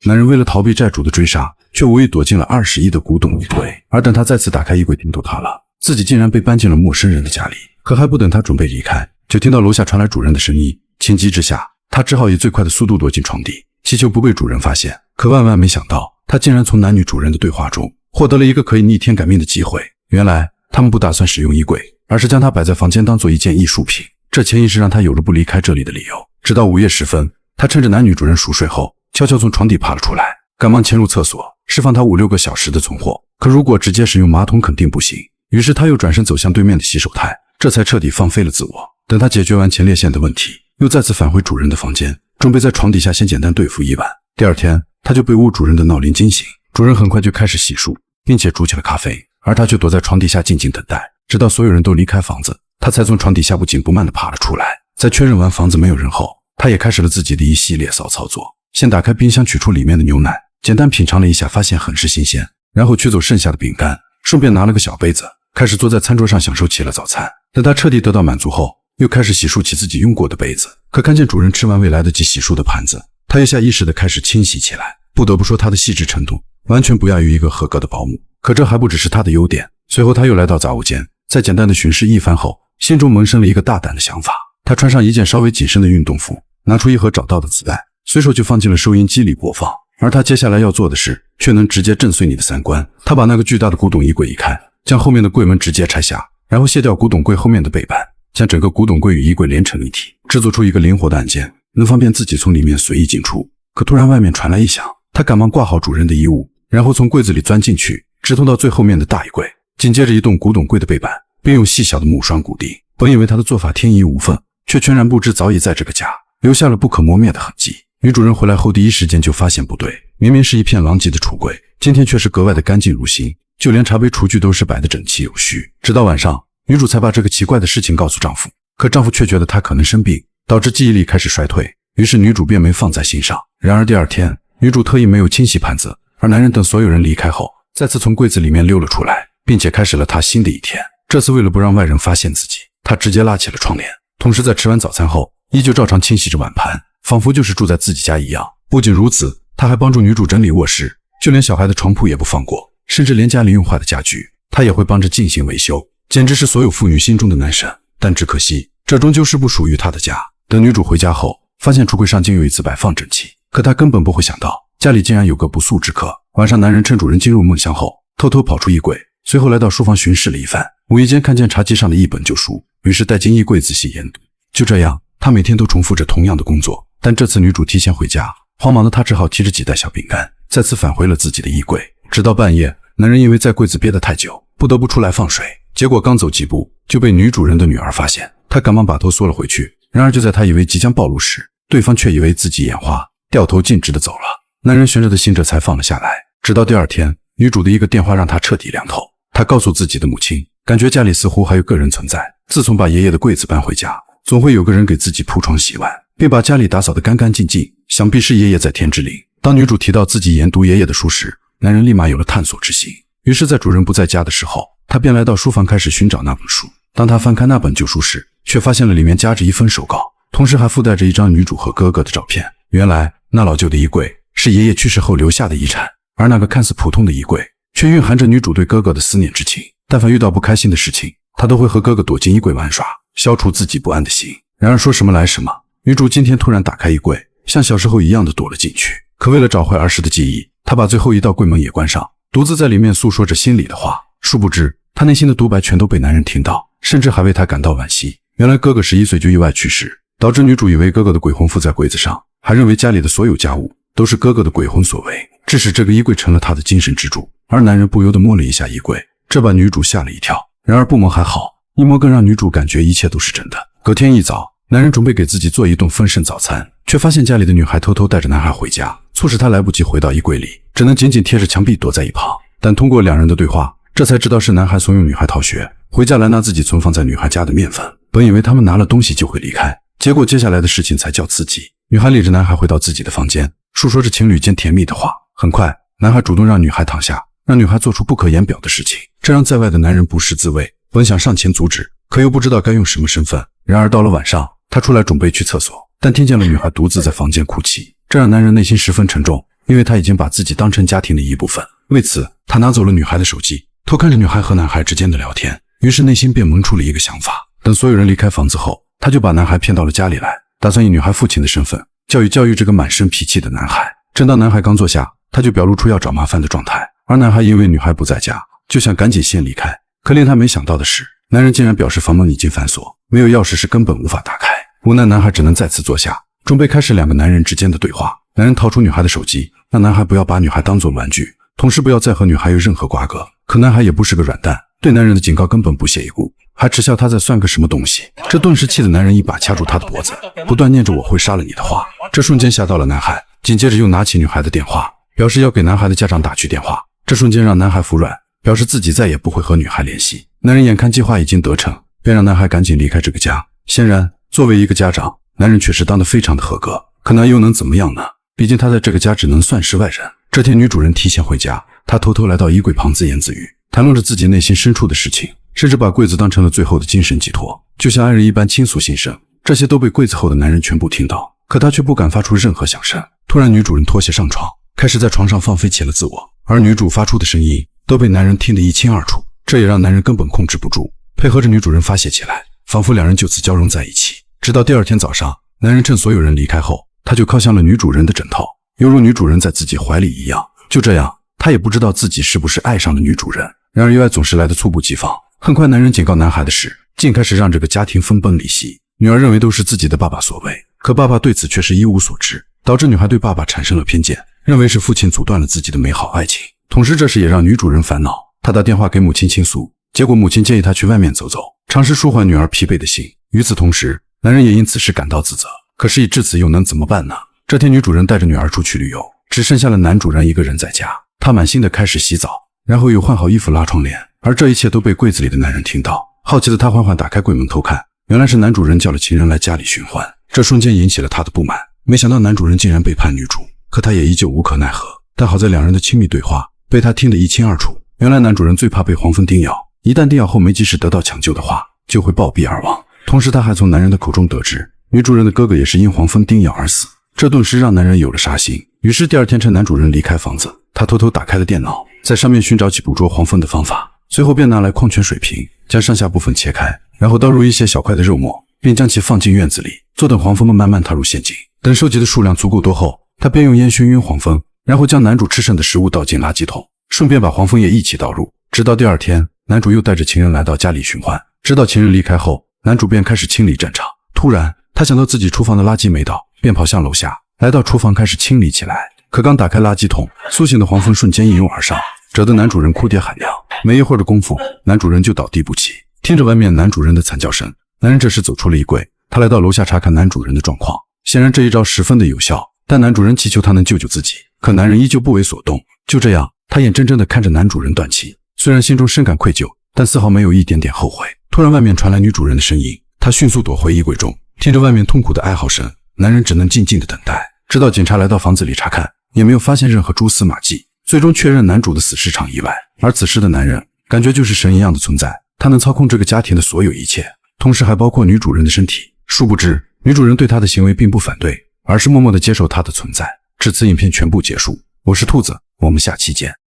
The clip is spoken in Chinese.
男人为了逃避债主的追杀，却无意躲进了20亿的古董衣柜。而等他再次打开衣柜，听到他了，自己竟然被搬进了陌生人的家里。可还不等他准备离开，就听到楼下传来主人的声音。情急之下，他只好以最快的速度躲进床底，祈求不被主人发现。可万万没想到，他竟然从男女主人的对话中获得了一个可以逆天改命的机会。原来他们不打算使用衣柜，而是将它摆在房间当做一件艺术品。这潜意识让他有了不离开这里的理由。直到午夜时分，他趁着男女主人熟睡后，悄悄从床底爬了出来，赶忙潜入厕所，释放他5-6个小时的存货。可如果直接使用马桶肯定不行，于是他又转身走向对面的洗手台，这才彻底放飞了自我。等他解决完前列腺的问题，又再次返回主人的房间，准备在床底下先简单对付一晚。第二天，他就被屋主人的闹铃惊醒。主人很快就开始洗漱，并且煮起了咖啡，而他却躲在床底下静静等待，直到所有人都离开房子，他才从床底下不紧不慢地爬了出来。在确认完房子没有人后，他也开始了自己的一系列骚操作。先打开冰箱，取出里面的牛奶，简单品尝了一下，发现很是新鲜，然后取走剩下的饼干，顺便拿了个小杯子，开始坐在餐桌上享受起了早餐。等他彻底得到满足后，又开始洗漱起自己用过的杯子。可看见主人吃完未来得及洗漱的盘子，他又下意识地开始清洗起来。不得不说，他的细致程度完全不亚于一个合格的保姆。可这还不只是他的优点。随后他又来到杂物间，在简单的巡视一番后，心中萌生了一个大胆的想法。他穿上一件稍微紧身的运动服，拿出一盒找到的磁带，随手就放进了收音机里播放。而他接下来要做的事，却能直接震碎你的三观。他把那个巨大的古董衣柜一开，将后面的柜门直接拆下，然后卸掉古董柜后面的背板，将整个古董柜与衣柜连成一体，制作出一个灵活的按键，能方便自己从里面随意进出。可突然外面传来异响，他赶忙挂好主人的衣物，然后从柜子里钻进去，直通到最后面的大衣柜，紧接着移动古董柜的背板，并用细小的木栓固定。本以为他的做法天衣无缝，却全然不知早已在这个家留下了不可磨灭的痕迹。女主人回来后第一时间就发现不对，明明是一片狼藉的橱柜，今天却是格外的干净如新，就连茶杯厨具都是摆得整齐有序。直到晚上，女主才把这个奇怪的事情告诉丈夫，可丈夫却觉得她可能生病，导致记忆力开始衰退，于是女主便没放在心上。然而第二天，女主特意没有清洗盘子，而男人等所有人离开后，再次从柜子里面溜了出来，并且开始了她新的一天。这次为了不让外人发现自己，她直接拉起了窗帘，同时在吃完早餐后，依旧照常清洗着碗盘，仿佛就是住在自己家一样。不仅如此，他还帮助女主整理卧室，就连小孩的床铺也不放过，甚至连家里用坏的家具，他也会帮着进行维修，简直是所有妇女心中的男神。但只可惜，这终究是不属于他的家。等女主回家后，发现橱柜上竟又一次摆放整齐，可她根本不会想到，家里竟然有个不速之客。晚上，男人趁主人进入梦乡后，偷偷跑出衣柜，随后来到书房巡视了一番，无意间看见茶几上的一本旧书，于是带进衣柜仔细研读。就这样，他每天都重复着同样的工作，但这次女主提前回家，慌忙的他只好提着几袋小饼干，再次返回了自己的衣柜。直到半夜，男人因为在柜子憋得太久，不得不出来放水，结果刚走几步就被女主人的女儿发现，他赶忙把头缩了回去。然而就在他以为即将暴露时，对方却以为自己眼花，掉头径直的走了。男人悬着的心这才放了下来。直到第二天，女主的一个电话让他彻底凉透。他告诉自己的母亲，感觉家里似乎还有个人存在。自从把爷爷的柜子搬回家，总会有个人给自己铺床洗碗，并把家里打扫得干干净净，想必是爷爷在天之灵。当女主提到自己研读爷爷的书时，男人立马有了探索之心，于是在主人不在家的时候，他便来到书房开始寻找那本书。当他翻开那本旧书时，却发现了里面夹着一份手稿，同时还附带着一张女主和哥哥的照片。原来那老旧的衣柜是爷爷去世后留下的遗产，而那个看似普通的衣柜却蕴含着女主对哥哥的思念之情。但凡遇到不开心的事情，她都会和哥哥躲进衣柜玩耍，消除自己不安的心。然而说什么来什么，女主今天突然打开衣柜，像小时候一样的躲了进去。可为了找回儿时的记忆，她把最后一道柜门也关上，独自在里面诉说着心里的话。殊不知她内心的独白全都被男人听到，甚至还为她感到惋惜。原来哥哥11岁就意外去世，导致女主以为哥哥的鬼魂附在柜子上，还认为家里的所有家务都是哥哥的鬼魂所为，致使这个衣柜成了她的精神支柱。而男人不由得摸了一下衣柜，这把女主吓了一跳。然而不摸还好，一摸更让女主感觉一切都是真的。隔天一早，男人准备给自己做一顿丰盛早餐，却发现家里的女孩偷偷带着男孩回家，促使他来不及回到衣柜里，只能紧紧贴着墙壁躲在一旁。但通过两人的对话，这才知道是男孩怂恿女孩逃学，回家来拿自己存放在女孩家的面粉。本以为他们拿了东西就会离开，结果接下来的事情才叫刺激。女孩领着男孩回到自己的房间，述说着情侣间甜蜜的话。很快，男孩主动让女孩躺下，让女孩做出不可言表的事情，这让在外的男人不是滋味。本想上前阻止，可又不知道该用什么身份。然而到了晚上，他出来准备去厕所，但听见了女孩独自在房间哭泣，这让男人内心十分沉重。因为他已经把自己当成家庭的一部分。为此，他拿走了女孩的手机，偷看着女孩和男孩之间的聊天，于是内心便萌出了一个想法。等所有人离开房子后，他就把男孩骗到了家里来，打算以女孩父亲的身份教育这个满身脾气的男孩。正当男孩刚坐下，他就表露出要找麻烦的状态，而男孩因为女孩不在家，就想赶紧先离开。可令他没想到的是，男人竟然表示房门已经反锁，没有钥匙是根本无法打开。无奈男孩只能再次坐下，准备开始两个男人之间的对话。男人掏出女孩的手机，让男孩不要把女孩当作玩具，同时不要再和女孩有任何瓜葛。可男孩也不是个软蛋，对男人的警告根本不屑一顾，还耻笑他在算个什么东西。这顿时气的男人一把掐住他的脖子，不断念着我会杀了你的话。这瞬间吓到了男孩，紧接着又拿起女孩的电话，表示要给男孩的家长打去电话。这瞬间让男孩服软，表示自己再也不会和女孩联系。男人眼看计划已经得逞，便让男孩赶紧离开这个家。显然，作为一个家长，男人确实当得非常的合格，可那又能怎么样呢？毕竟他在这个家只能算是外人。这天女主人提前回家，她偷偷来到衣柜旁自言自语，谈论着自己内心深处的事情，甚至把柜子当成了最后的精神寄托，就像爱人一般倾诉心声。这些都被柜子后的男人全部听到，可他却不敢发出任何响声。突然，女主人脱鞋上床，开始在床上放飞起了自我，而女主发出的声音都被男人听得一清二楚，这也让男人根本控制不住，配合着女主人发泄起来，仿佛两人就此交融在一起。直到第二天早上，男人趁所有人离开后，他就靠向了女主人的枕头，犹如女主人在自己怀里一样。就这样，他也不知道自己是不是爱上了女主人。然而意外总是来得猝不及防，很快男人警告男孩的事竟开始让这个家庭分崩离析。女儿认为都是自己的爸爸所为，可爸爸对此却是一无所知，导致女孩对爸爸产生了偏见，认为是父亲阻断了自己的美好爱情。同时这事也让女主人烦恼，她打电话给母亲倾诉，结果母亲建议她去外面走走，尝试舒缓女儿疲惫的心。与此同时，男人也因此事感到自责，可事已至此又能怎么办呢？这天女主人带着女儿出去旅游，只剩下了男主人一个人在家。他满心的开始洗澡，然后又换好衣服拉窗帘，而这一切都被柜子里的男人听到。好奇的他缓缓打开柜门偷看，原来是男主人叫了情人来家里寻欢。这瞬间引起了他的不满，没想到男主人竟然背叛女主，可他也依旧无可奈何。但好在两人的亲密对话被他听得一清二楚，原来男主人最怕被黄蜂叮咬，一旦叮咬后没及时得到抢救的话，就会暴毙而亡。同时他还从男人的口中得知，女主人的哥哥也是因黄蜂叮咬而死，这顿时让男人有了杀心。于是第二天趁男主人离开房子，他偷偷打开了电脑，在上面寻找起捕捉黄蜂的方法，随后便拿来矿泉水瓶，将上下部分切开，然后倒入一些小块的肉末，并将其放进院子里，坐等黄蜂们慢慢踏入陷阱。等收集的数量足够多后，他便用烟熏晕黄蜂，然后将男主吃剩的食物倒进垃圾桶，顺便把黄蜂也一起倒入。直到第二天，男主又带着情人来到家里寻欢，直到情人离开后，男主便开始清理战场。突然他想到自己厨房的垃圾没倒，便跑向楼下，来到厨房开始清理起来。可刚打开垃圾桶，苏醒的黄蜂瞬间一拥而上，惹得男主人哭爹喊娘。没一会儿的功夫，男主人就倒地不起。听着外面男主人的惨叫声，男人这时走出了衣柜，他来到楼下查看男主人的状况。显然这一招十分的有效，但男主人祈求他能救救自己，可男人依旧不为所动。就这样，他眼睁睁地看着男主人断气，虽然心中深感愧疚，但丝毫没有一点点后悔。突然外面传来女主人的声音，他迅速躲回衣柜中，听着外面痛苦的哀嚎声，男人只能静静地等待，直到警察来到房子里查看，也没有发现任何蛛丝马迹，最终确认男主的死是场意外。而此时的男人感觉就是神一样的存在，他能操控这个家庭的所有一切，同时还包括女主人的身体。殊不知女主人对他的行为并不反对，而是默默地接受他的存在。至此影片全部结束，我是兔子，我们下期见。